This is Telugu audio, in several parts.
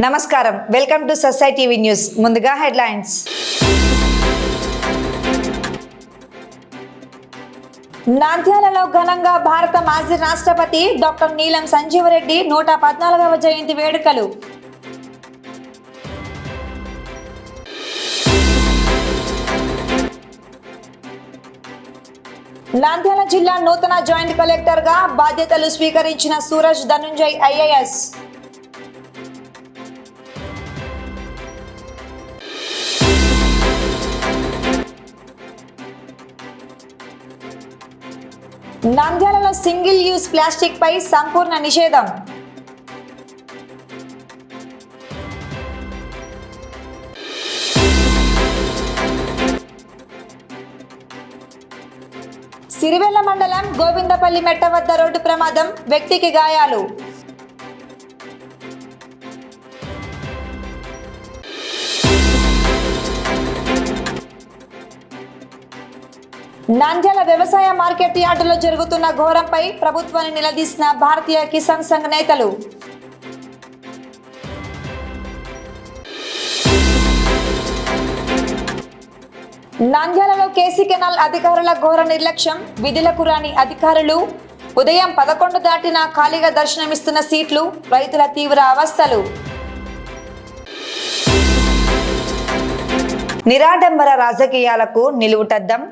నమస్కారం, welcome to society TV news. ముందుగా హెడ్లైన్స్. నంద్యాలలో ఘనంగా భారత మాజీ రాష్ట్రపతి డాక్టర్ నీలం సంజీవరెడ్డి 114వ జయంతి వేడుకలు. నంద్యాల జిల్లా నూతన జాయింట్ కలెక్టర్ గా బాధ్యతలు స్వీకరించిన సూరజ్ ధనుంజయ్ ఐఏఎస్. నంద్యాలలో సింగిల్ యూజ్ ప్లాస్టిక్ పై సంపూర్ణ నిషేధం. సిరివెల్ల మండలం గోవిందపల్లి మెట్ట వద్ద రోడ్డు ప్రమాదం, వ్యక్తికి గాయాలు. నంద్యాల వ్యవసాయ మార్కెట్ యార్డులో జరుగుతున్న ఘోరంపై ప్రభుత్వాన్ని నిలదీసిన భారతీయ కిసాన్ సంఘ్ నేతలు. నంద్యాలలో కేసీ కెనాల్ అధికారుల ఘోర నిర్లక్ష్యం, విధులకు రాని అధికారులు. ఉదయం 11 దాటినా ఖాళీగా దర్శనమిస్తున్న సీట్లు, రైతుల తీవ్ర అవస్థలు. నిరాడంబర రాజకీయాలకు నిలువుటద్దం.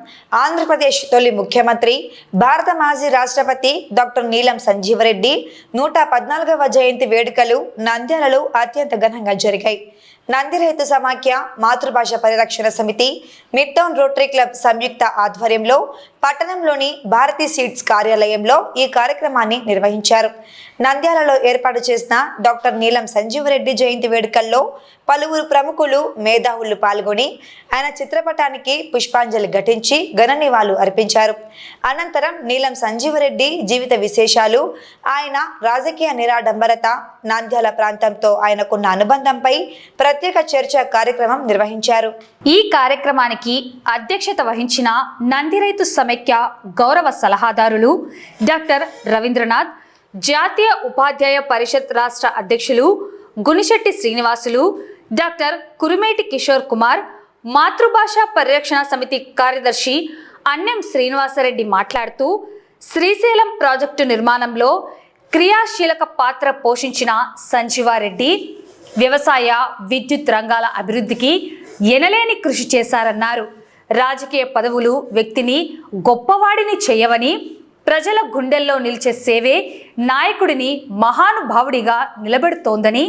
ఆంధ్రప్రదేశ్ తొలి ముఖ్యమంత్రి, భారత మాజీ రాష్ట్రపతి డాక్టర్ నీలం సంజీవరెడ్డి 114వ జయంతి వేడుకలు నంద్యాలలో అత్యంత ఘనంగా జరిగాయి. నంది రైతు సమాఖ్య, మాతృభాష పరిరక్షణ సమితి, మిడ్ టౌన్ రోటరీ క్లబ్ సంయుక్త ఆధ్వర్యంలో పట్టణంలోని భారతీ సీడ్స్ కార్యాలయంలో ఈ కార్యక్రమాన్ని నిర్వహించారు. నంద్యాలలో ఏర్పాటు చేసిన డాక్టర్ నీలం సంజీవరెడ్డి జయంతి వేడుకల్లో పలువురు ప్రముఖులు, మేధావులు పాల్గొని ఆయన చిత్రపటానికి పుష్పాంజలి ఘటించి ఘన నివాళులు అర్పించారు. అనంతరం నీలం సంజీవరెడ్డి జీవిత విశేషాలు, ఆయన రాజకీయ నిరాడంబరత, నంద్యాల ప్రాంతంతో ఆయనకున్న అనుబంధంపై ప్రత్యేక చర్చ కార్యక్రమం నిర్వహించారు. ఈ కార్యక్రమానికి అధ్యక్షత వహించిన నంది రైతు సమైక్య గౌరవ సలహాదారులు డాక్టర్ రవీంద్రనాథ్, జాతీయ ఉపాధ్యాయ పరిషత్ రాష్ట్ర అధ్యక్షులు గునిశెట్టి శ్రీనివాసులు, డాక్టర్ కురుమేటి కిషోర్ కుమార్, మాతృభాష పరిరక్షణ సమితి కార్యదర్శి అన్నెం శ్రీనివాసరెడ్డి మాట్లాడుతూ శ్రీశైలం ప్రాజెక్టు నిర్మాణంలో క్రియాశీలక పాత్ర పోషించిన సంజీవారెడ్డి వ్యవసాయ, విద్యుత్ రంగాల అభివృద్ధికి ఎనలేని కృషి చేశారన్నారు. రాజకీయ పదవులు వ్యక్తిని గొప్పవాడిని చేయవని, ప్రజల గుండెల్లో నిలిచే సేవే నాయకుడిని మహానుభావుడిగా నిలబెడుతోందని,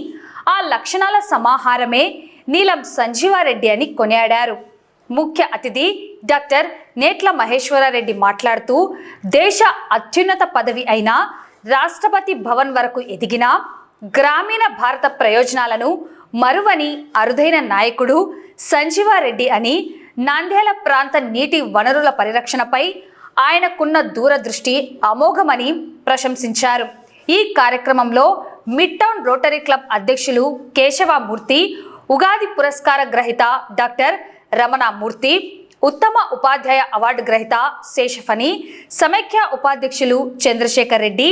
ఆ లక్షణాల సమాహారమే నీలం సంజీవారెడ్డి అని కొనియాడారు. ముఖ్య అతిథి డాక్టర్ నేట్ల మహేశ్వరారెడ్డి మాట్లాడుతూ దేశ అత్యున్నత పదవి అయిన రాష్ట్రపతి భవన్ వరకు ఎదిగిన, గ్రామీణ భారత ప్రయోజనాలను మరువని అరుదైన నాయకుడు సంజీవారెడ్డి అని, నంద్యాల ప్రాంత నీటి వనరుల పరిరక్షణపై ఆయనకున్న దూరదృష్టి అమోఘమని ప్రశంసించారు. ఈ కార్యక్రమంలో మిడ్ టౌన్ రోటరీ క్లబ్ అధ్యక్షులు కేశవమూర్తి, ఉగాది పురస్కార గ్రహీత డాక్టర్ రమణమూర్తి, ఉత్తమ ఉపాధ్యాయ అవార్డు గ్రహీత శేషఫని, సమైక్య ఉపాధ్యక్షులు చంద్రశేఖర్ రెడ్డి,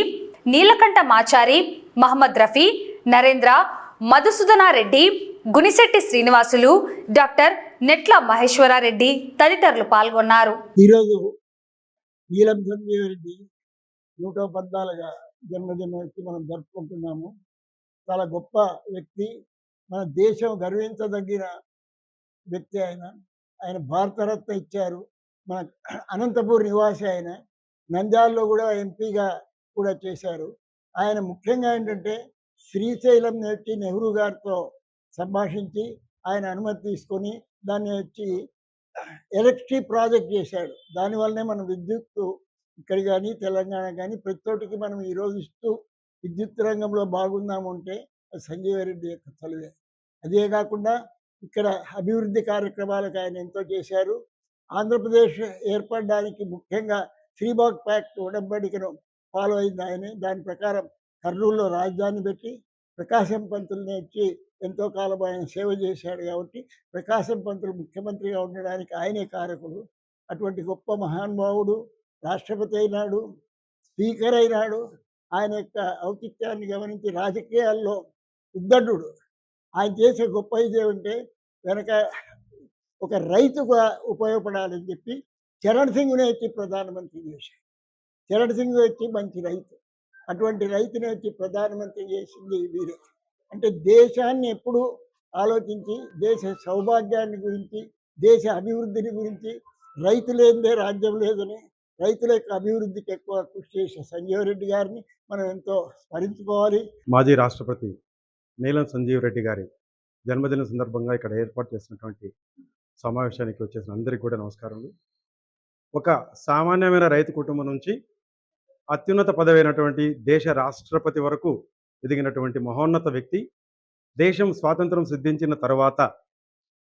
నీలకంఠ మాచారి, మహమ్మద్ రఫీ, నరేంద్ర, మధుసూదనారెడ్డి, గునిశెట్టి శ్రీనివాసులు, డాక్టర్ నెట్ల మహేశ్వరారెడ్డి తదితరులు పాల్గొన్నారు. ఈరోజు నీలం సంజీవరెడ్డి 114వ జన్మదినం మనం జరుపుకుంటున్నాము. చాలా గొప్ప వ్యక్తి, మన దేశం గర్వించదగిన వ్యక్తి. ఆయన భారతరత్న ఇచ్చారు. మన అనంతపూర్ నివాసి, ఆయన నంద్యాలలో కూడా ఎంపీగా కూడా చేశారు. ఆయన ముఖ్యంగా ఏంటంటే శ్రీశైలం నేర్చి నెహ్రూ గారితో సంభాషించి ఆయన అనుమతి తీసుకొని దాన్ని వచ్చి ఎలక్ట్రిసిటీ ప్రాజెక్ట్ చేశాడు. దానివల్లనే మనం విద్యుత్ ఇక్కడ కానీ తెలంగాణ కానీ ప్రతి చోటికి మనం ఈరోజు ఇస్తూ విద్యుత్ రంగంలో బాగున్నాము అంటే సంజీవరెడ్డి యొక్క చలువే. అదే కాకుండా ఇక్కడ అభివృద్ధి కార్యక్రమాలకు ఆయన ఎంతో చేశారు. ఆంధ్రప్రదేశ్ ఏర్పడడానికి ముఖ్యంగా శ్రీబాగ్ ప్యాక్ట్ ఉడంబడికను ఫాలో అయింది ఆయనే. దాని ప్రకారం కర్నూలులో రాజధాని పెట్టి ప్రకాశం పంతుల్ని వచ్చి ఎంతో కాలం ఆయన సేవ చేశాడు. కాబట్టి ప్రకాశం పంతులు ముఖ్యమంత్రిగా ఉండడానికి ఆయనే కారకుడు. అటువంటి గొప్ప మహానుభావుడు రాష్ట్రపతి అయినాడు, స్పీకర్ అయినాడు. ఆయన యొక్క ఔచిత్యాన్ని గమనించి రాజకీయాల్లో ఉద్దడుడు. ఆయన చేసే గొప్ప ఇది ఏమంటే వెనక ఒక రైతుగా ఉపయోగపడాలని చెప్పి చరణ్ సింగ్‌ని వచ్చి ప్రధానమంత్రి చేశారు. చరణ్ సింగ్ వచ్చి మంచి రైతు. అటువంటి రైతుని వచ్చి ప్రధానమంత్రి చేసింది వీరే. అంటే దేశాన్ని ఎప్పుడు ఆలోచించి దేశ సౌభాగ్యాన్ని గురించి, దేశ అభివృద్ధిని గురించి, రైతు లేనిదే రాజ్యం లేదని, రైతుల యొక్క అభివృద్ధికి ఎక్కువ కృషి చేసే సంజీవ్ రెడ్డి గారిని మనం ఎంతో స్మరించుకోవాలి. మాజీ రాష్ట్రపతి నీలం సంజీవ్ రెడ్డి గారి జన్మదిన సందర్భంగా ఇక్కడ ఏర్పాటు చేసినటువంటి సమావేశానికి వచ్చేసిన అందరికీ కూడా నమస్కారములు. ఒక సామాన్యమైన రైతు కుటుంబం నుంచి అత్యున్నత పదవి అయినటువంటి దేశ రాష్ట్రపతి వరకు ఎదిగినటువంటి మహోన్నత వ్యక్తి. దేశం స్వాతంత్రం సిద్ధించిన తర్వాత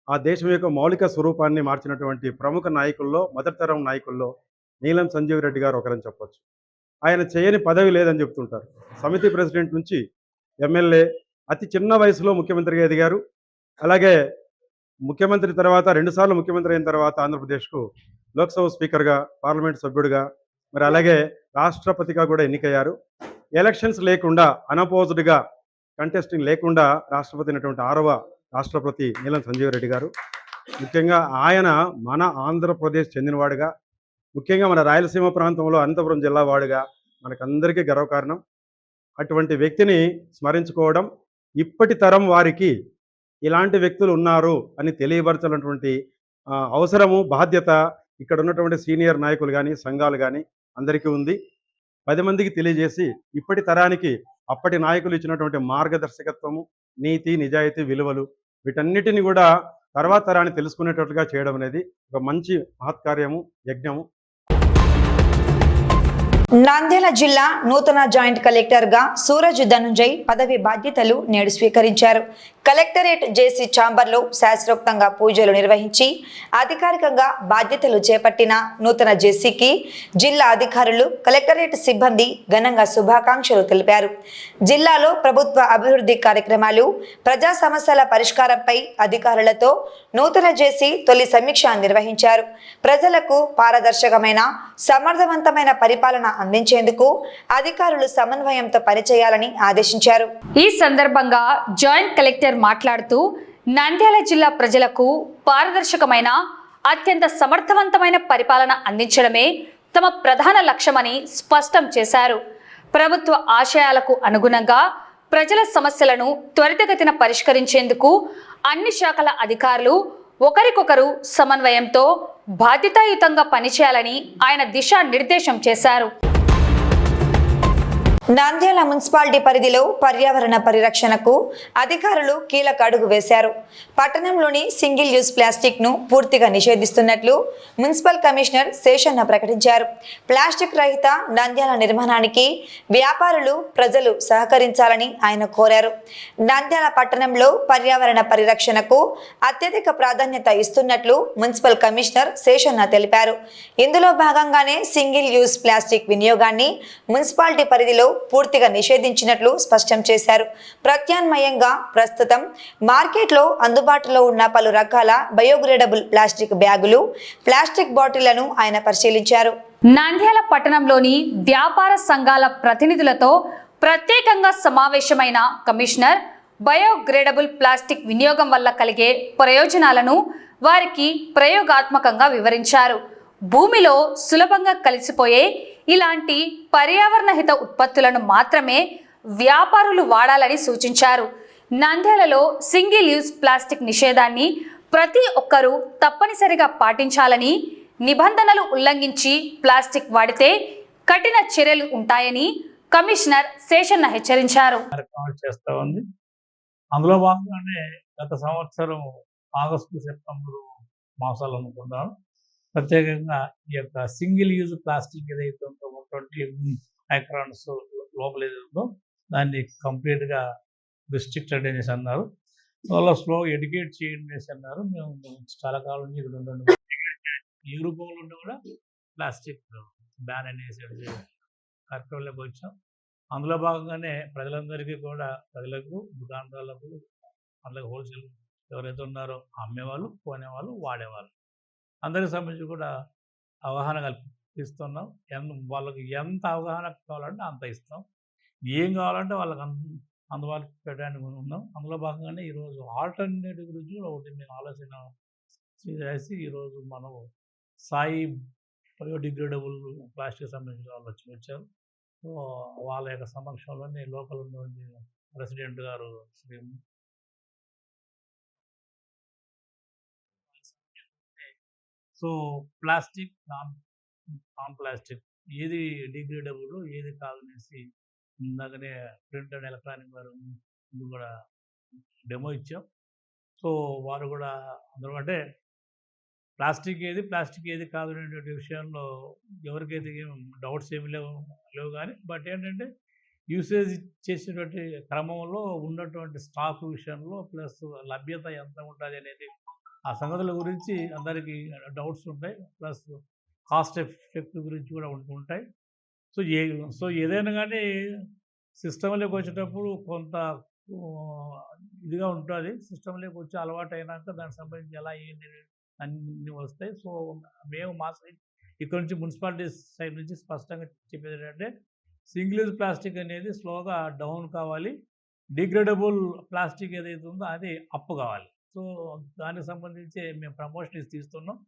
ఆ దేశం యొక్క మౌలిక స్వరూపాన్ని మార్చినటువంటి ప్రముఖ నాయకుల్లో, మొదటి తరం నాయకుల్లో నీలం సంజీవ్ రెడ్డి గారు ఒకరని చెప్పొచ్చు. ఆయన చేయని పదవి లేదని చెప్తుంటారు. సమితి ప్రెసిడెంట్ నుంచి ఎమ్మెల్యే, అతి చిన్న వయసులో ముఖ్యమంత్రిగా ఎదిగారు. అలాగే ముఖ్యమంత్రి తర్వాత 2 సార్లు ముఖ్యమంత్రి అయిన తర్వాత ఆంధ్రప్రదేశ్కు లోక్సభ స్పీకర్గా, పార్లమెంట్ సభ్యుడిగా, మరి అలాగే రాష్ట్రపతిగా కూడా ఎన్నికయ్యారు. ఎలక్షన్స్ లేకుండా, అన్అపోజ్డ్గా, కంటెస్టింగ్ లేకుండా రాష్ట్రపతి అయినటువంటి 6వ రాష్ట్రపతి నీలం సంజీవ్ రెడ్డి గారు. ముఖ్యంగా ఆయన మన ఆంధ్రప్రదేశ్ చెందినవాడుగా, ముఖ్యంగా మన రాయలసీమ ప్రాంతంలో అనంతపురం జిల్లా వాడుగా మనకందరికీ గర్వకారణం. అటువంటి వ్యక్తిని స్మరించుకోవడం, ఇప్పటి తరం వారికి ఇలాంటి వ్యక్తులు ఉన్నారు అని తెలియపరచాలన్నటువంటి అవసరము, బాధ్యత ఇక్కడ ఉన్నటువంటి సీనియర్ నాయకులు కానీ, సంఘాలు కానీ అందరికీ ఉంది. 10 మందికి తెలియజేసి ఇప్పటి తరానికి అప్పటి నాయకులు ఇచ్చినటువంటి మార్గదర్శకత్వము, నీతి, నిజాయితీ, విలువలు వీటన్నిటిని కూడా తర్వాత తరాన్ని తెలుసుకునేటట్లుగా చేయడం అనేది ఒక మంచి మహత్కార్యము, యజ్ఞము. నంద్యాల జిల్లా నూతన జాయింట్ కలెక్టర్గా సూరజ్ ధనుంజయ్ పదవి బాధ్యతలు నేడు స్వీకరించారు. కలెక్టరేట్ జేసీ ఛాంబర్లో శాస్త్రోక్తంగా పూజలు నిర్వహించి అధికారికంగా బాధ్యతలు చేపట్టిన నూతన జేసీకి జిల్లా అధికారులు, కలెక్టరేట్ సిబ్బంది ఘనంగా శుభాకాంక్షలు తెలిపారు. జిల్లాలో ప్రభుత్వ అభివృద్ధి కార్యక్రమాలు, ప్రజా సమస్యల పరిష్కారంపై అధికారులతో నూతన జేసీ తొలి సమీక్ష నిర్వహించారు. ప్రజలకు పారదర్శకమైన, సమర్థవంతమైన పరిపాలన అందించేందుకు అధికారులు సమన్వయంతో పనిచేయాలని ఆదేశించారు. ఈ సందర్భంగా జాయింట్ కలెక్టర్ మాట్లాడుతూ నంద్యాల జిల్లా ప్రజలకు పారదర్శకమైన, అత్యంత సమర్థవంతమైన పరిపాలన అందించడమే తమ ప్రధాన లక్ష్యమని స్పష్టం చేశారు. ప్రభుత్వ ఆశయాలకు అనుగుణంగా ప్రజల సమస్యలను త్వరితగతిన పరిష్కరించేందుకు అన్ని శాఖల అధికారులు ఒకరికొకరు సమన్వయంతో బాధ్యతాయుతంగా పనిచేయాలని ఆయన దిశానిర్దేశం చేశారు. నంద్యాల మున్సిపాలిటీ పరిధిలో పర్యావరణ పరిరక్షణకు అధికారులు కీలక అడుగు వేశారు. పట్టణంలోని సింగిల్ యూజ్ ప్లాస్టిక్ ను పూర్తిగా నిషేధిస్తున్నట్లు మున్సిపల్ కమిషనర్ శేషన్న ప్రకటించారు. ప్లాస్టిక్ రహిత నంద్యాల నిర్మాణానికి వ్యాపారులు, ప్రజలు సహకరించాలని ఆయన కోరారు. నంద్యాల పట్టణంలో పర్యావరణ పరిరక్షణకు అత్యధిక ప్రాధాన్యత ఇస్తున్నట్లు మున్సిపల్ కమిషనర్ శేషన్న తెలిపారు. ఇందులో భాగంగానే సింగిల్ యూజ్ ప్లాస్టిక్ వినియోగాన్ని మున్సిపాలిటీ పరిధిలో పూర్తిగా నిషేధించినట్లు స్పష్టం చేశారు. ప్రత్యామ్నాయంగా ప్రస్తుతం మార్కెట్లో అందుబాటులో ఉన్న పలు రకాల బయోగ్రేడబుల్ ప్లాస్టిక్ బ్యాగులు, ప్లాస్టిక్ బాటిళ్లను ఆయన పరిశీలించారు. నంద్యాల పట్టణంలోని వ్యాపార సంఘాల ప్రతినిధులతో ప్రత్యేకంగా సమావేశమైన కమిషనర్ బయోగ్రేడబుల్ ప్లాస్టిక్ వినియోగం వల్ల కలిగే ప్రయోజనాలను వారికి ప్రయోగాత్మకంగా వివరించారు. భూమిలో సులభంగా కలిసిపోయే ఇలాంటి పర్యావరణహిత ఉత్పత్తులను మాత్రమే వ్యాపారులు వాడాలని సూచించారు. నంద్యాలలో సింగిల్ యూజ్ ప్లాస్టిక్ నిషేధాన్ని ప్రతి ఒక్కరూ తప్పనిసరిగా పాటించాలని, నిబంధనలు ఉల్లంఘించి ప్లాస్టిక్ వాడితే కఠిన చర్యలు ఉంటాయని కమిషనర్ శేషన్న హెచ్చరించారు. అందులో భాగంగానే గత సంవత్సరం ఆగస్టు, సెప్టెంబరు మాసాలు అనుకున్నాం. ప్రత్యేకంగా ఈ యొక్క సింగిల్ యూజ్ ప్లాస్టిక్ ఏదైతే ఉందో 20 మైక్రాన్స్ లోపల ఏదైతుందో దాన్ని కంప్లీట్గా రిస్ట్రిక్టెడ్ అనేసి అన్నారు. వాళ్ళ స్లో ఎడ్యుకేట్ చేయండి అనేసి అన్నారు. మేము చాలా కాలం నుంచి ఇక్కడ ఉండండి, ఏ రూపంలో ఉంటే కూడా ప్లాస్టిక్ బ్యాన్ అనేసి కార్యక్రమంలోకి వచ్చాం. అందులో భాగంగానే ప్రజలందరికీ కూడా, ప్రజలకు, దుకాణదారులకు, అలాగే హోల్సేల్ ఎవరైతే ఉన్నారో అమ్మేవాళ్ళు, కొనేవాళ్ళు, వాడేవాళ్ళు అందరికి సంబంధించి కూడా అవగాహన కల్పిస్తున్నాం. వాళ్ళకి ఎంత అవగాహన కావాలంటే అంత ఇస్తాం. ఏం కావాలంటే వాళ్ళకి అందుబాటులో పెట్టడానికి ఉన్నాం. అందులో భాగంగానే ఈరోజు ఆల్టర్నేటివ్ గురించి కూడా ఒకటి మేము ఆలోచన చేసి ఈరోజు మనం సాయి బయోడిగ్రేడబుల్ ప్లాస్టిక్ సంబంధించిన వాళ్ళు వచ్చారు. సో వాళ్ళ యొక్క సమక్షంలోనే లోకల్ ఉన్నటువంటి ప్రెసిడెంట్ గారు Shri so plastic non plastic ఏది డిగ్రేడబుల్ ఏది కాదనేసి ఇందాకనే ప్రింట్ అండ్ ఎలక్ట్రానిక్ వారు ముందు కూడా డెమో ఇచ్చాం. సో వారు కూడా అందరూ అంటే ప్లాస్టిక్ ఏది కాదు అనేటువంటి విషయంలో ఎవరికైతే ఏం డౌట్స్ ఏమి లేవు కానీ బట్ ఏంటంటే యూసేజ్ చేసేటువంటి క్రమంలో ఉన్నటువంటి స్టాక్ విషయంలో ప్లస్ లభ్యత ఎంత ఉంటుంది అనేది ఆ సంగతుల గురించి అందరికీ డౌట్స్ ఉంటాయి. ప్లస్ కాస్ట్ ఎఫెక్టివ్ గురించి కూడా ఉంటాయి. సో ఏదైనా కానీ సిస్టంలోకి వచ్చేటప్పుడు కొంత ఇదిగా ఉంటుంది. సిస్టంలోకి వచ్చి అలవాటు అయినాక దానికి సంబంధించి ఎలా ఏంటి అన్నీ వస్తాయి. సో మేము మా సైడ్ ఇక్కడ నుంచి మున్సిపాలిటీ సైడ్ నుంచి స్పష్టంగా చెప్పేది ఏంటంటే సింగిల్ యూజ్ ప్లాస్టిక్ అనేది స్లోగా డౌన్ కావాలి, డిగ్రేడబుల్ ప్లాస్టిక్ ఏదైతే ఉందో అది అప్ కావాలి. సో దానికి సంబంధించి మేము ప్రమోషన్ తీస్తున్నాం.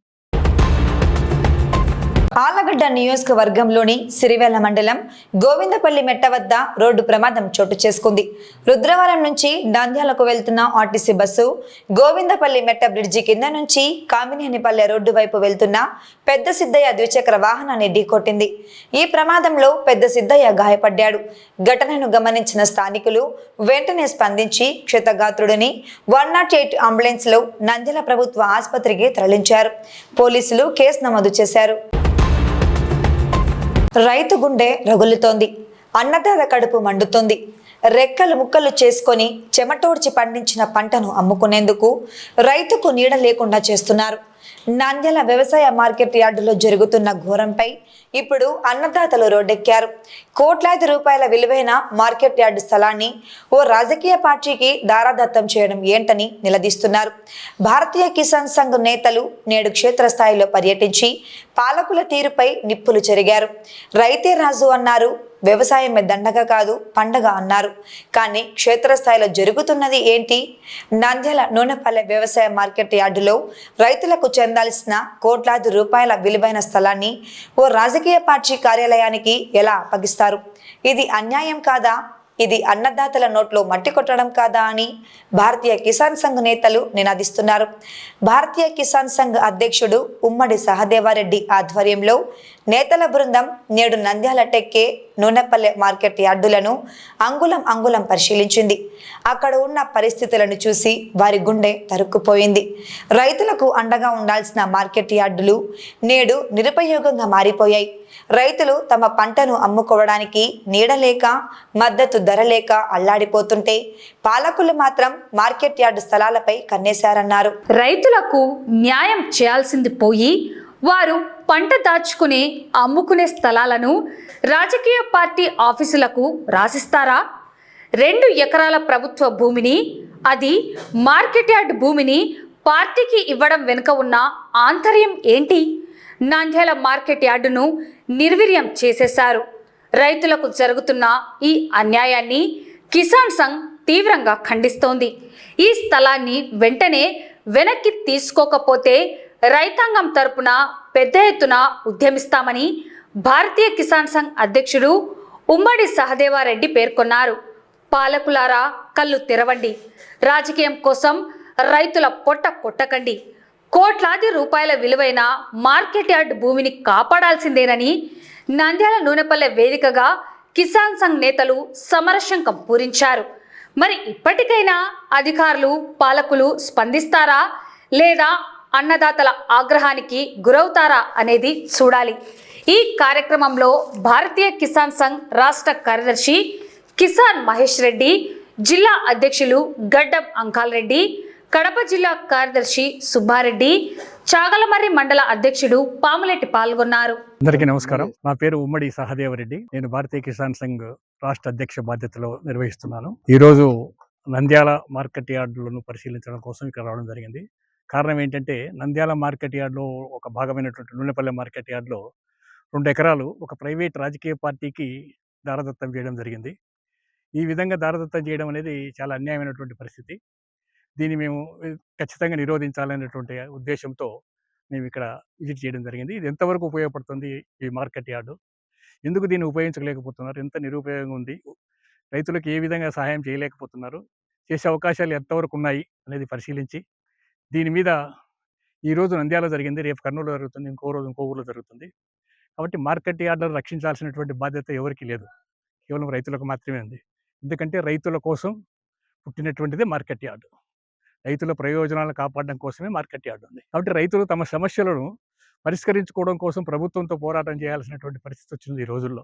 ఆళ్లగడ్డ నియోజకవర్గంలోని సిరివెల్ల మండలం గోవిందపల్లి మెట్ట వద్ద రోడ్డు ప్రమాదం చోటు చేసుకుంది. రుద్రవరం నుంచి నంద్యాలకు వెళ్తున్న ఆర్టీసీ బస్సు గోవిందపల్లి మెట్ట బ్రిడ్జి కింద నుంచి కామినేనిపల్లె రోడ్డు వైపు వెళ్తున్న పెద్ద సిద్ధయ్య ద్విచక్ర వాహనాన్ని ఢీకొట్టింది. ఈ ప్రమాదంలో పెద్ద సిద్ధయ్య గాయపడ్డాడు. ఘటనను గమనించిన స్థానికులు వెంటనే స్పందించి క్షతగాత్రుడిని 108 అంబులెన్స్ లో నంద్యాల ప్రభుత్వ ఆసుపత్రికి తరలించారు. పోలీసులు కేసు నమోదు చేశారు. రైతు గుండె రగులుతోంది. అన్నదాత కడుపు మండుతోంది. రెక్కలు ముక్కలు చేసుకొని చెమటోడ్చి పండించిన పంటను అమ్ముకునేందుకు రైతుకు నీడ లేకుండా చేస్తున్నారు. నంద్యాల వ్యవసాయ మార్కెట్ యార్డులో జరుగుతున్న ఘోరంపై ఇప్పుడు అన్నదాతలు రోడ్డెక్కారు. కోట్లాది రూపాయల విలువైన మార్కెట్ యార్డు స్థలాన్ని ఓ రాజకీయ పార్టీకి దారాదత్తం చేయడం ఏంటని నిలదీస్తున్నారు. భారతీయ కిసాన్ సంఘ్ నేతలు నేడు క్షేత్రస్థాయిలో పర్యటించి పాలకుల తీరుపై నిప్పులు చెరిగారు. రైతే రాజు అన్నారు, వ్యవసాయమే దండగ కాదు పండగ అన్నారు. కానీ క్షేత్రస్థాయిలో జరుగుతున్నది ఏంటి? నంద్యాల నూనెపల్లె వ్యవసాయ మార్కెట్ యార్డులో రైతులకు చెందాల్సిన కోట్లాది రూపాయల విలువైన స్థలాన్ని ఓ రాజకీయ పార్టీ కార్యాలయానికి ఎలా అప్పగిస్తారు? ఇది అన్యాయం కాదా? ఇది అన్నదాతల నోట్లో మట్టి కొట్టడం కాదా అని భారతీయ కిసాన్ సంఘ్ నేతలు నినాదిస్తున్నారు. భారతీయ కిసాన్ సంఘ్ అధ్యక్షుడు ఉమ్మడి సహదేవారెడ్డి ఆధ్వర్యంలో నేతల బృందం నేడు నంద్యాల టెక్కే నూనెపల్లె మార్కెట్ యార్డులను అంగుళం పరిశీలించింది. అక్కడ ఉన్న పరిస్థితులను చూసి వారి గుండె తరుక్కుపోయింది. రైతులకు అండగా ఉండాల్సిన మార్కెట్ యార్డులు నేడు నిరుపయోగంగా మారిపోయాయి. రైతులు తమ పంటను అమ్ముకోవడానికి నీడలేక మద్దతు ధర లేక అల్లాడిపోతుంటే పాలకులు మాత్రం మార్కెట్ యార్డు స్థలాలపై కన్నేశారన్నారు. రైతులకు న్యాయం చేయాల్సింది పోయి వారు పంట దాచుకుని అమ్ముకునే స్థలాలను రాజకీయ పార్టీ ఆఫీసులకు రాసిస్తారా? 2 ఎకరాల ప్రభుత్వ భూమిని, అది మార్కెట్ యార్డ్ భూమిని పార్టీకి ఇవ్వడం వెనుక ఉన్న ఆంతర్యం ఏంటి? నంద్యాల మార్కెట్ యార్డును నిర్వీర్యం చేసేశారు. రైతులకు జరుగుతున్న ఈ అన్యాయాన్ని కిసాన్ సంఘ్ తీవ్రంగా ఖండిస్తోంది. ఈ స్థలాన్ని వెంటనే వెనక్కి తీసుకోకపోతే రైతాంగం తరపున పెద్ద ఎత్తున ఉద్యమిస్తామని భారతీయ కిసాన్ సంఘ్ అధ్యక్షుడు ఉమ్మడి సహదేవారెడ్డి పేర్కొన్నారు. పాలకులారా, కళ్ళు తెరవండి. రాజకీయం కోసం రైతుల పొట్ట కొట్టకండి. కోట్లాది రూపాయల విలువైన మార్కెట్ యార్డ్ భూమిని కాపాడాల్సిందేనని నంద్యాల నూనెపల్లె వేదికగా కిసాన్ సంఘ్ నేతలు సమరశంఖం పూరించారు. మరి ఇప్పటికైనా అధికారులు, పాలకులు స్పందిస్తారా లేదా అన్నదాతల ఆగ్రహానికి గురవుతారా అనేది చూడాలి. ఈ కార్యక్రమంలో భారతీయ కిసాన్ సంఘ్ రాష్ట్ర కార్యదర్శి కిసాన్ మహేష్ రెడ్డి, జిల్లా అధ్యక్షులు గడ్డం అంకాల్ రెడ్డి, కడప జిల్లా కార్యదర్శి సుబ్బారెడ్డి, చాగలమర్రి మండల అధ్యక్షుడు పాములెట్టి పాల్గొన్నారు. అందరికీ నమస్కారం. నా పేరు ఉమ్మడి సహదేవరెడ్డి. నేను భారతీయ కిసాన్ సంఘ్ రాష్ట్ర అధ్యక్ష బాధ్యతలో నిర్వహిస్తున్నాను. ఈరోజు నంద్యాల మార్కెట్ యార్డులను పరిశీలించడం కోసం ఇక్కడ రావడం జరిగింది. కారణం ఏంటంటే, నంద్యాల మార్కెట్ యార్డులో ఒక భాగమైనటువంటి నూనెపల్లె మార్కెట్ యార్డులో 2 ఎకరాలు ఒక ప్రైవేట్ రాజకీయ పార్టీకి దారదత్తం చేయడం జరిగింది. ఈ విధంగా దారదత్తం చేయడం అనేది చాలా అన్యాయమైనటువంటి పరిస్థితి. దీన్ని మేము ఖచ్చితంగా నిరోధించాలనేటువంటి ఉద్దేశంతో మేము ఇక్కడ విజిట్ చేయడం జరిగింది. ఇది ఎంతవరకు ఉపయోగపడుతుంది ఈ మార్కెట్ యార్డు? ఎందుకు దీన్ని ఉపయోగించలేకపోతున్నారు? ఎంత నిరుపయోగంగా ఉంది? రైతులకు ఏ విధంగా సహాయం చేయలేకపోతున్నారు? చేసే అవకాశాలు ఎంతవరకు ఉన్నాయి అనేది పరిశీలించి దీని మీద ఈరోజు నంద్యాల జరిగింది, రేపు కర్నూలులో జరుగుతుంది, ఇంకో రోజు ఇంకో ఊరిలో జరుగుతుంది. కాబట్టి మార్కెట్ యార్డులను రక్షించాల్సినటువంటి బాధ్యత ఎవరికీ లేదు, కేవలం రైతులకు మాత్రమే ఉంది. ఎందుకంటే రైతుల కోసం పుట్టినటువంటిదే మార్కెట్ యార్డు. రైతుల ప్రయోజనాలను కాపాడడం కోసమే మార్కెట్ యార్డు ఉంది. కాబట్టి రైతులు తమ సమస్యలను పరిష్కరించుకోవడం కోసం ప్రభుత్వంతో పోరాటం చేయాల్సినటువంటి పరిస్థితి వచ్చింది ఈ రోజుల్లో.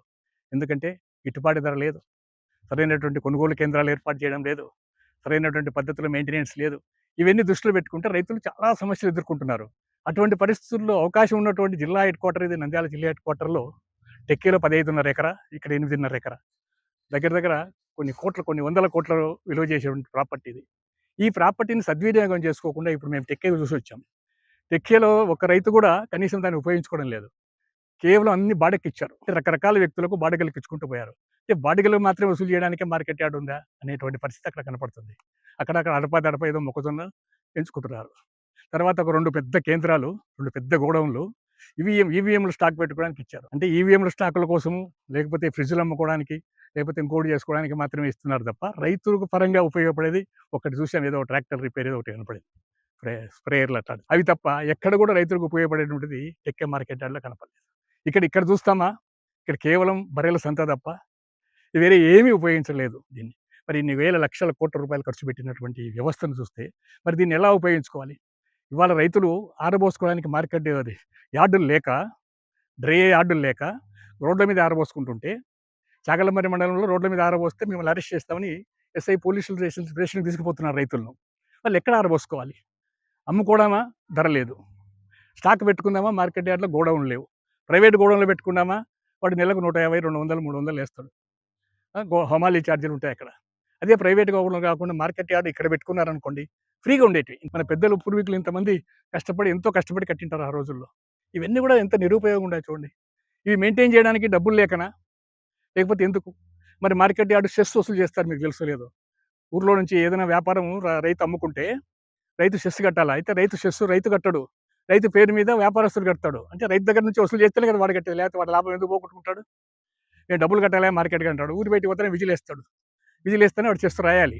ఎందుకంటే గిట్టుబాటు ధర లేదు, సరైనటువంటి కొనుగోలు కేంద్రాలు ఏర్పాటు చేయడం లేదు, సరైనటువంటి పద్ధతిలో మెయింటెనెన్స్ లేదు. ఇవన్నీ దృష్టిలో పెట్టుకుంటే రైతులు చాలా సమస్యలు ఎదుర్కొంటున్నారు. అటువంటి పరిస్థితుల్లో అవకాశం ఉన్నటువంటి జిల్లా హెడ్ క్వార్టర్, ఇది నంద్యాల జిల్లా హెడ్ క్వార్టర్లో టెక్కీలో 15.5 ఎకరా, ఇక్కడ 8.5 ఎకరా, దగ్గర దగ్గర కొన్ని వందల కోట్ల విలువ చేసేటువంటి ప్రాపర్టీ ఇది. ఈ ప్రాపర్టీని సద్వినియోగం చేసుకోకుండా ఇప్పుడు మేము టెక్కీ చూసి వచ్చాం. టెక్కీలో ఒక రైతు కూడా కనీసం దాన్ని ఉపయోగించుకోవడం లేదు. కేవలం అన్ని బాడెక్కిచ్చారు. రకరకాల వ్యక్తులకు బాడిగలు ఇచ్చుకుంటూ పోయారు. అంటే బాడిగలు మాత్రమే వసూలు చేయడానికే మార్కెట్ యార్డ్ ఉందా అనేటువంటి పరిస్థితి అక్కడ కనపడుతుంది. అక్కడక్కడ అడప ఏదో మొక్కజొన్న పెంచుకుంటున్నారు. తర్వాత ఒక 2 పెద్ద కేంద్రాలు, 2 పెద్ద గోడౌన్లు ఈవీఎంలు స్టాక్ పెట్టుకోవడానికి ఇచ్చారు. అంటే ఈవీఎంల స్టాకుల కోసము, లేకపోతే ఫ్రిడ్జ్లు అమ్ముకోవడానికి, లేకపోతే ఇంకోటి చేసుకోవడానికి మాత్రమే ఇస్తున్నారు తప్ప రైతులకు పరంగా ఉపయోగపడేది ఒకటి చూసాం, ఏదో ట్రాక్టర్ రిపేర్ ఏదో ఒకటి కనపడింది, స్ప్రేయర్లు అట్లా. అవి తప్ప ఎక్కడ కూడా రైతులకు ఉపయోగపడేటువంటిది టెక్కే మార్కెట్ యార్డ్లో కనపడలేదు. ఇక్కడ చూస్తామా, ఇక్కడ కేవలం బర్రెల సంత తప్ప వేరే ఏమీ ఉపయోగించలేదు దీన్ని. మరి ఇన్ని వేల లక్షల కోట్ల రూపాయలు ఖర్చు పెట్టినటువంటి వ్యవస్థను చూస్తే మరి దీన్ని ఎలా ఉపయోగించుకోవాలి? ఇవాళ రైతులు ఆరబోసుకోవడానికి మార్కెట్ యార్డులు లేక, డ్రై యార్డులు లేక రోడ్ల మీద ఆరబోసుకుంటుంటే, చాగలమర్రి మండలంలో రోడ్ల మీద ఆరబోస్తే మిమ్మల్ని అరెస్ట్ చేస్తామని ఎస్ఐ పోలీసులు స్టేషన్కి తీసుకుపోతున్నారు రైతులను. వాళ్ళు ఎక్కడ ఆరబోసుకోవాలి? అమ్ముకోవడామా? ధర లేదు. స్టాక్ పెట్టుకుందామా? మార్కెట్ యార్డ్లో గోడౌన్ లేవు. ప్రైవేట్ గోడౌన్లో పెట్టుకున్నామా? వాడు నెలకు 150, 200, 300 వేస్తాడు. హమాలీ ఛార్జీలు ఉంటాయి అక్కడ. అదే ప్రైవేట్ గోడౌన్ కాకుండా మార్కెట్ యార్డ్ ఇక్కడ పెట్టుకున్నారనుకోండి, ఫ్రీగా ఉండేటివి. మన పెద్దలు పూర్వీకులు ఇంతమంది ఎంతో కష్టపడి కట్టింటారు ఆ రోజుల్లో. ఇవన్నీ కూడా ఎంత నిరుపయోగం ఉంటాయి చూడండి. ఇవి మెయింటైన్ చేయడానికి డబ్బులు లేకనా, లేకపోతే ఎందుకు? మరి మార్కెట్ యార్డు సెస్ వసూలు చేస్తారు, మీకు తెలుసో లేదో. ఊర్లో నుంచి ఏదైనా వ్యాపారం రైతు అమ్ముకుంటే రైతు సెస్ కట్టాలా? అయితే రైతు కట్టడు, రైతు పేరు మీద వ్యాపారస్తులు కడతాడు. అంటే రైతు దగ్గర నుంచి వసూలు చేస్తేనే కదా వాడు కట్టేది, లేకపోతే వాడు లాభం ఎందుకు పోగొట్టుకుంటాడు? నేను డబ్బులు కట్టాలా మార్కెట్కి అంటాడు. ఊరి బయటికి పోతేనే విజిల్ వేస్తేనే వాడు చెస్ రాయాలి.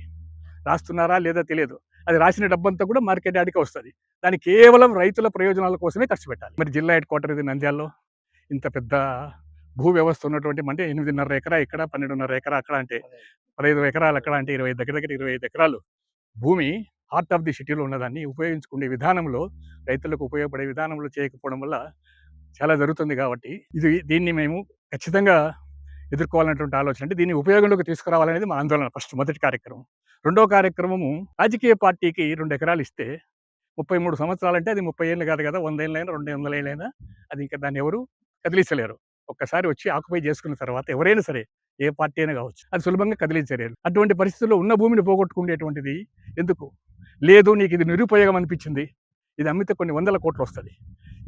రాస్తున్నారా లేదా తెలియదు. అది రాసిన డబ్బంతా కూడా మార్కెట్ యార్డ్కే వస్తుంది. దాన్ని కేవలం రైతుల ప్రయోజనాల కోసమే ఖర్చు పెట్టాలి. మరి జిల్లా హెడ్ క్వార్టర్ ఇది నంద్యాలలో, ఇంత పెద్ద భూ వ్యవస్థ ఉన్నటువంటి, అంటే 8.5 ఎకరా ఇక్కడ, 12.5 ఎకరా అక్కడ, అంటే 15 ఎకరాలు అక్కడ, అంటే దగ్గర 25 ఎకరాలు భూమి హార్ట్ ఆఫ్ ది సిటీలో ఉన్నదాన్ని ఉపయోగించుకునే విధానంలో, రైతులకు ఉపయోగపడే విధానంలో చేయకపోవడం వల్ల చాలా జరుగుతుంది. కాబట్టి దీన్ని మేము ఖచ్చితంగా ఎదుర్కోవాలనేటువంటి ఆలోచన. అంటే దీన్ని ఉపయోగంలోకి తీసుకురావాలనేది మా ఆందోళన. మొదటి కార్యక్రమం. రెండో కార్యక్రమము, రాజకీయ పార్టీకి 2 ఎకరాలు ఇస్తే 33 సంవత్సరాలంటే అది 30 ఏళ్ళు కాదు కదా, 100 ఏళ్ళైనా 200 ఏళ్ళైనా అది ఇంకా దాన్ని ఎవరు కదిలించలేరు. ఒక్కసారి వచ్చి ఆక్యుపై చేసుకున్న తర్వాత ఎవరైనా సరే, ఏ పార్టీ అయినా కావచ్చు, అది సులభంగా కదిలించలేరు. అటువంటి పరిస్థితుల్లో ఉన్న భూమిని పోగొట్టుకునేటువంటిది ఎందుకు? లేదు, నీకు ఇది నిరుపయోగం అనిపించింది, ఇది అమ్మితే కొన్ని 100 కోట్లు వస్తుంది,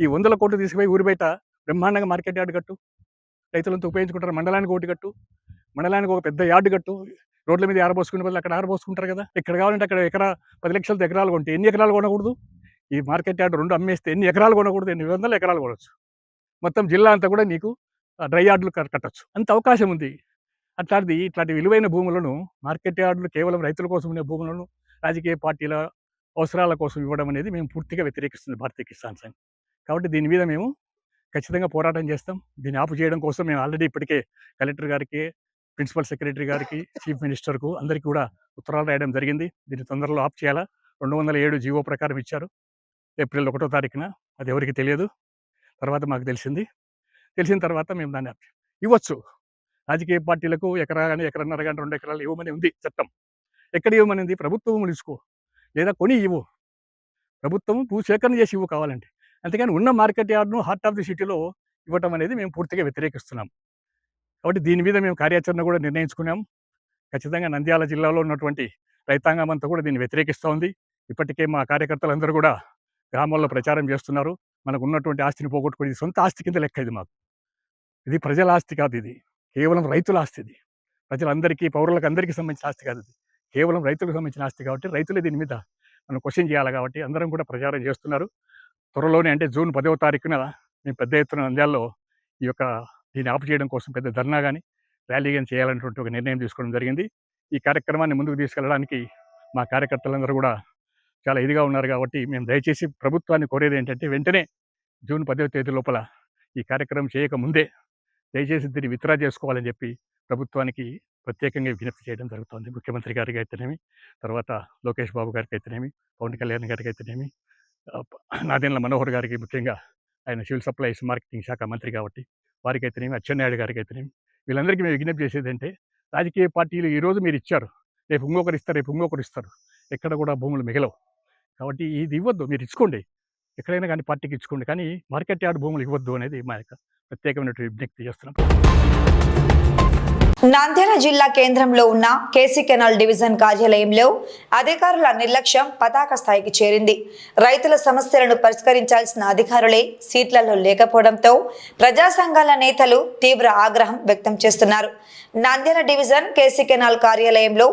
ఈ 100 కోట్లు తీసుకుపోయి ఊరి బయట బ్రహ్మాండంగా మార్కెట్ యార్డు కట్టు, రైతులంతా ఉపయోగించుకుంటారు. మండలానికి ఒకటి కట్టు, మండలానికి ఒక పెద్ద యార్డు కట్టు. రోడ్ల మీద ఆరబోసుకునే బదులు అక్కడ ఆరబోసుకుంటారు కదా. ఎక్కడ కావాలంటే అక్కడ 10 లక్షలతో ఎకరాలు కొంటే ఎన్ని ఎకరాలు కొనకూడదు? ఈ మార్కెట్ యార్డు 2 అమ్మేస్తే ఎన్ని ఎకరాలు కొనకూడదు? 800 ఎకరాలు కొనవచ్చు. మొత్తం జిల్లా అంతా కూడా నీకు డ్రై యార్డులు కట్టచ్చు, అంత అవకాశం ఉంది. ఇట్లాంటి విలువైన భూములను, మార్కెట్ యార్డులు కేవలం రైతుల కోసం ఉండే భూములను రాజకీయ పార్టీల అవసరాల కోసం ఇవ్వడం అనేది మేము పూర్తిగా వ్యతిరేకిస్తుంది భారతీయ కిసాన్ సంఘ్. కాబట్టి దీని మీద మేము ఖచ్చితంగా పోరాటం చేస్తాం. దీన్ని ఆపు చేయడం కోసం మేము ఆల్రెడీ ఇప్పటికే కలెక్టర్ గారికి, ప్రిన్సిపల్ సెక్రటరీ గారికి, చీఫ్ మినిస్టర్కు అందరికీ కూడా ఉత్తరాలు రాయడం జరిగింది. దీన్ని తొందరలో ఆఫ్ చేయాలా. 207 జీవో ప్రకారం ఇచ్చారు ఏప్రిల్ 1వ తారీఖున. అది ఎవరికి తెలియదు, తర్వాత మాకు తెలిసిన తర్వాత మేము దాన్ని ఇవ్వచ్చు. రాజకీయ పార్టీలకు ఎకరా కానీ, ఎకరన్నర కానీ, 2 ఎకరాలు ఇవ్వమని ఉంది చట్టం. ఎక్కడ ఇవ్వమనింది? ప్రభుత్వం ఇచ్చుకో, లేదా కొని ఇవ్వు, ప్రభుత్వం భూసేకరణ చేసి ఇవ్వు కావాలంటే. అంతేకాని ఉన్న మార్కెట్ యార్డును హార్ట్ ఆఫ్ ది సిటీలో ఇవ్వటం అనేది మేము పూర్తిగా వ్యతిరేకిస్తున్నాం. కాబట్టి దీని మీద మేము కార్యాచరణ కూడా నిర్ణయించుకున్నాం. ఖచ్చితంగా నంద్యాల జిల్లాలో ఉన్నటువంటి రైతాంగం అంతా కూడా దీన్ని వ్యతిరేకిస్తూ ఉంది. ఇప్పటికే మా కార్యకర్తలందరూ కూడా గ్రామాల్లో ప్రచారం చేస్తున్నారు. మనకు ఉన్నటువంటి ఆస్తిని పోగొట్టుకుని, ఇది సొంత ఆస్తి కింద లెక్క. ఇది మాకు, ఇది ప్రజల ఆస్తి కాదు, ఇది కేవలం రైతుల ఆస్తి. ఇది ప్రజలందరికీ, పౌరులకు అందరికీ సంబంధించిన ఆస్తి కాదు. అది కేవలం రైతులకు సంబంధించిన ఆస్తి కాబట్టి రైతులే దీని మీద మనం క్వశ్చన్ చేయాలి కాబట్టి అందరం కూడా ప్రచారం చేస్తున్నారు. త్వరలోనే అంటే జూన్ 10వ తారీఖున మేము పెద్ద ఎత్తున నంద్యాలలో దీన్ని ఆపు చేయడం కోసం పెద్ద ధర్నా కానీ ర్యాలీ కానీ చేయాలనేటువంటి ఒక నిర్ణయం తీసుకోవడం జరిగింది. ఈ కార్యక్రమాన్ని ముందుకు తీసుకెళ్ళడానికి మా కార్యకర్తలందరూ కూడా చాలా ఇదిగా ఉన్నారు కాబట్టి మేము దయచేసి ప్రభుత్వాన్ని కోరేది ఏంటంటే వెంటనే జూన్ 10వ తేదీ లోపల ఈ కార్యక్రమం చేయకముందే దయచేసి దీన్ని విత్డ్రా చేసుకోవాలని చెప్పి ప్రభుత్వానికి ప్రత్యేకంగా విజ్ఞప్తి చేయడం జరుగుతుంది. ముఖ్యమంత్రి గారికి అయితేనేమి, తర్వాత లోకేష్ బాబు గారికి అయితేనేమి, పవన్ కళ్యాణ్ గారికి అయితేనేమి, నాదెండ్ల మనోహర్ గారికి, ముఖ్యంగా ఆయన సివిల్ సప్లైస్ మార్కెటింగ్ శాఖ మంత్రి కాబట్టి వారికి అయితేనేమి, అచ్చెన్నాయుడు గారికి అయితేనేమి, వీళ్ళందరికీ మేము విజ్ఞప్తి చేసేది అంటే రాజకీయ పార్టీలు ఈరోజు మీరు ఇచ్చారు, రేపు ఇంకొకరు ఇస్తారు, ఎక్కడ కూడా భూములు మిగలవు. కాబట్టి ఇది ఇవ్వద్దు, మీరు ఇచ్చుకోండి, ఎక్కడైనా కానీ పార్టీకి ఇచ్చుకోండి, కానీ మార్కెట్ యార్డ్ భూములు ఇవ్వద్దు అనేది మా యొక్క ప్రత్యేకమైన విజ్ఞప్తి చేస్తున్నాం. నంద్యాల జిల్లా కేంద్రంలో ఉన్న కేసీ కెనాల్ డివిజన్ కార్యాలయంలో అధికారుల నిర్లక్ష్యం పతాక స్థాయికి చేరింది. రైతుల సమస్యలను పరిష్కరించాల్సిన అధికారులే సీట్లలో లేకపోవడంతో ప్రజా సంఘాల నేతలు తీవ్ర ఆగ్రహం వ్యక్తం చేస్తున్నారు. నంద్యాల డివిజన్ కేసీ కెనాల్ కార్యాలయంలో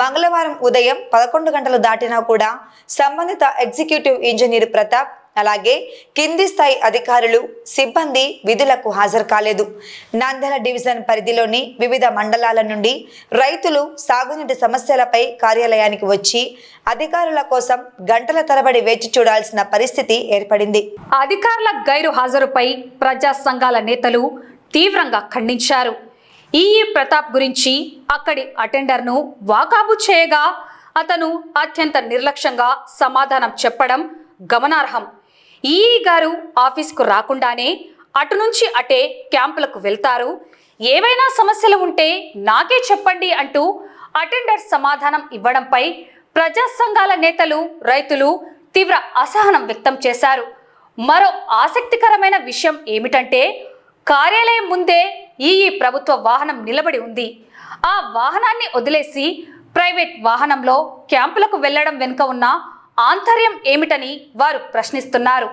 మంగళవారం ఉదయం 11 గంటలు దాటినా కూడా సంబంధిత ఎగ్జిక్యూటివ్ ఇంజనీర్ ప్రతాప్, అలాగే కింది స్థాయి అధికారులు, సిబ్బంది విధులకు హాజరు కాలేదు. నంద్యాల డివిజన్ పరిధిలోని వివిధ మండలాల నుండి రైతులు సాగునీటి సమస్యలపై కార్యాలయానికి వచ్చి అధికారుల కోసం గంటల తరబడి వేచి చూడాల్సిన పరిస్థితి ఏర్పడింది. అధికారుల గైరు హాజరుపై ప్రజా సంఘాల నేతలు తీవ్రంగా ఖండించారు. ఈఈ ప్రతాప్ గురించి అక్కడి అటెండర్ను వాకాబు చేయగా అతను అత్యంత నిర్లక్ష్యంగా సమాధానం చెప్పడం గమనార్హం. ఈఈ గారు ఆఫీస్కు రాకుండానే అటు నుంచి అటే క్యాంపులకు వెళ్తారు. ఏవైనా సమస్యలు ఉంటే నాకే చెప్పండి అంటూ అటెండర్ సమాధానం ఇవ్వడంపై ప్రజా సంఘాల నేతలు, రైతులు తీవ్ర అసహనం వ్యక్తం చేశారు. మరో ఆసక్తికరమైన విషయం ఏమిటంటే కార్యాలయం ముందే ఈఈ ప్రభుత్వ వాహనం నిలబడి ఉంది. ఆ వాహనాన్ని వదిలేసి ప్రైవేట్ వాహనంలో క్యాంపులకు వెళ్లడం వెనుక ఉన్న ఆంతర్యం ఏమిటని వారు ప్రశ్నిస్తున్నారు.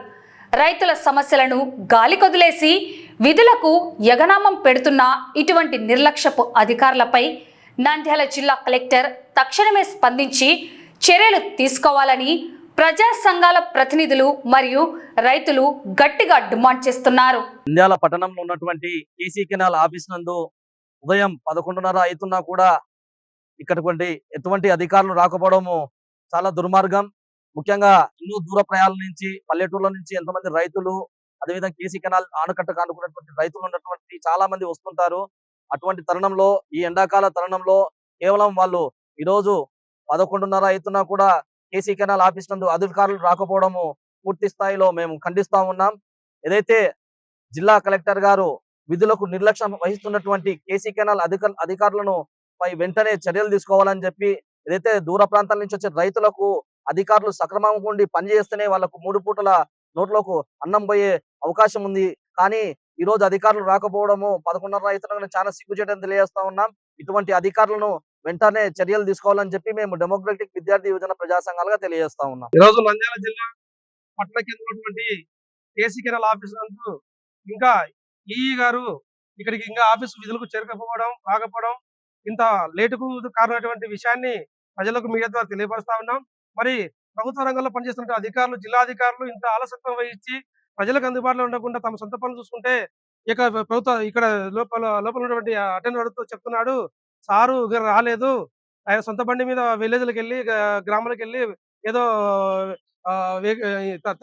రైతుల సమస్యలను గాలికొదిలేసి విధులకు యగనామం పెడుతున్న ఇటువంటి నిర్లక్ష్యపు అధికారులపై నంద్యాల జిల్లా కలెక్టర్ తక్షణమే స్పందించి చర్యలు తీసుకోవాలని ప్రజా సంఘాల ప్రతినిధులు మరియు రైతులు గట్టిగా డిమాండ్ చేస్తున్నారు. నంద్యాల పట్టణంలో ఉన్నటువంటి కేసీ కెనాల్ ఆఫీస్ నందు ఉదయం 11:30 అవుతున్నా కూడా ఇక్కడికి ఎటువంటి అధికారులు రాకపోవడము చాలా దుర్మార్గం. ముఖ్యంగా ఎన్నో దూర ప్రయాణాల నుంచి, పల్లెటూర్ల నుంచి ఎంతమంది రైతులు, అదేవిధంగా కేసీ కెనాల్ ఆనకట్ట కానుకున్నటువంటి రైతులు ఉన్నటువంటి చాలా మంది వస్తుంటారు. అటువంటి తరుణంలో, ఈ ఎండాకాల తరుణంలో కేవలం వాళ్ళు ఈరోజు 11:30 అవుతున్నా కూడా కేసీ కెనాల్ ఆఫీస్ నందు అధికారులు రాకపోవడము పూర్తి స్థాయిలో మేము ఖండిస్తా ఉన్నాం. ఏదైతే జిల్లా కలెక్టర్ గారు విధులకు నిర్లక్ష్యం వహిస్తున్నటువంటి కేసీ కెనాల్ అధికారులను పై వెంటనే చర్యలు తీసుకోవాలని చెప్పి, ఏదైతే దూర ప్రాంతాల నుంచి వచ్చే రైతులకు అధికారులు సక్రమంగా ఉండి పనిచేస్తేనే వాళ్ళకు 3 పూటల నోట్లోకి అన్నం పోయే అవకాశం ఉంది. కానీ ఈ రోజు అధికారులు రాకపోవడము 11:30 అవుతున్నా చాలా సిగ్గుచేటని తెలియజేస్తా ఉన్నాం. ఇటువంటి అధికారులను వెంటనే చర్యలు తీసుకోవాలని చెప్పి మేము డెమోక్రటిక్ విద్యార్థి యువజన ప్రజా సంఘాలుగా తెలియజేస్తా ఉన్నాం. ఈ రోజు నంద్యాల జిల్లా పట్టణ కేంద్రమైనటువంటి కేసీ కెనాల్ ఆఫీస్ నందు ఇంకా ఈఈ గారు ఇక్కడికి ఇంకా ఆఫీసు విధులకు రాకపోవడం ఇంత లేటుకు కారణమైనటువంటి విషయాన్ని ప్రజలకు మీడియా ద్వారా తెలియపరుస్తా ఉన్నాం. మరి ప్రభుత్వ రంగంలో పనిచేస్తున్న అధికారులు, జిల్లా అధికారులు ఇంత ఆలస్యత్వం వహించి ప్రజలకు అందుబాటులో ఉండకుండా తమ సొంత పనులు చూసుకుంటే, ఇక ప్రభుత్వ ఇక్కడ లోపల ఉన్నటువంటి అటెండర్ చెప్తున్నాడు, సారు రాలేదు, ఆయన సొంత బండి మీద విలేజ్లకు వెళ్ళి, గ్రామాలకు వెళ్ళి ఏదో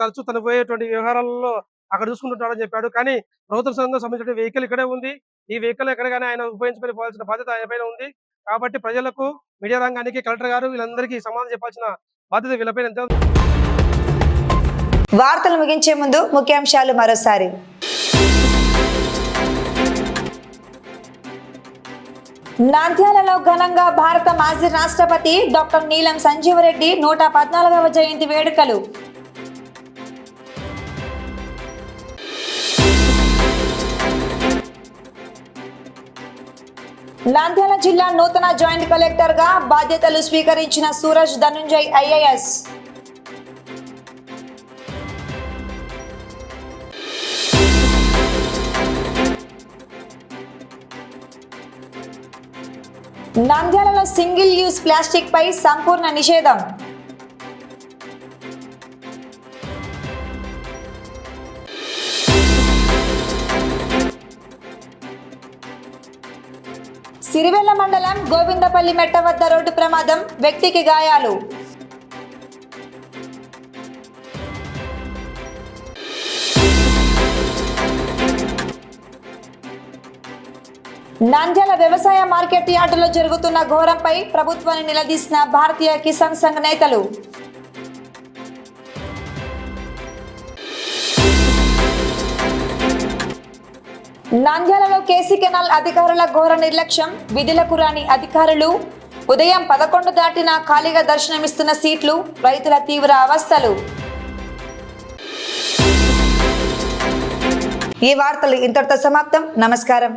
తరచూ తను పోయేటువంటి వ్యవహారాలలో అక్కడ చూసుకుంటుంటాడని చెప్పాడు. కానీ ప్రభుత్వ సంఘం సంబంధించిన వెహికల్ ఇక్కడే ఉంది. ఈ వెహికల్ ఎక్కడ కానీ ఆయన ఉపయోగించుకొని పోవాల్సిన బాధ్యత ఆయన పైన ఉంది. కాబట్టి ప్రజలకు, మీడియా రంగానికి, కలెక్టర్ గారు వీళ్ళందరికీ సమాధానం చెప్పాల్సిన బాధ్యత వీళ్ళపైన ఎంత. వార్తలు ముగించే ముందు ముఖ్యాంశాలు మరోసారి. నంద్యాలలో ఘనంగా భారత మాజీ రాష్ట్రపతి డాక్టర్ నీలం సంజీవరెడ్డి 114వ జయంతి వేడుకలు. నంద్యాల జిల్లా నూతన జాయింట్ కలెక్టర్ గా బాధ్యతలు స్వీకరించిన సూరజ్ ధనుంజయ్ ఐఏఎస్. నంద్యాలలో సింగిల్ యూజ్ ప్లాస్టిక్ పై సంపూర్ణ నిషేధం. సిరివెల్ల మండలం గోవిందపల్లి మెట్ట వద్ద రోడ్డు ప్రమాదం, వ్యక్తికి గాయాలు. నంద్యాల వ్యవసాయ మార్కెట్ యార్డులో జరుగుతున్న ఘోరంపై ప్రభుత్వాన్ని నిలదీసిన భారతీయ కిసాన్ సంఘ్ నేతలు. నంద్యాలలో కేసీ కెనాల్ అధికారుల ఘోర నిర్లక్ష్యం, విధులకు రాని అధికారులు. ఉదయం 11 దాటినా ఖాళీగా దర్శనమిస్తున్న సీట్లు, రైతుల తీవ్ర అవస్థలు. ఈ వార్తలు ఇంతటితో సమాప్తం. నమస్కారం.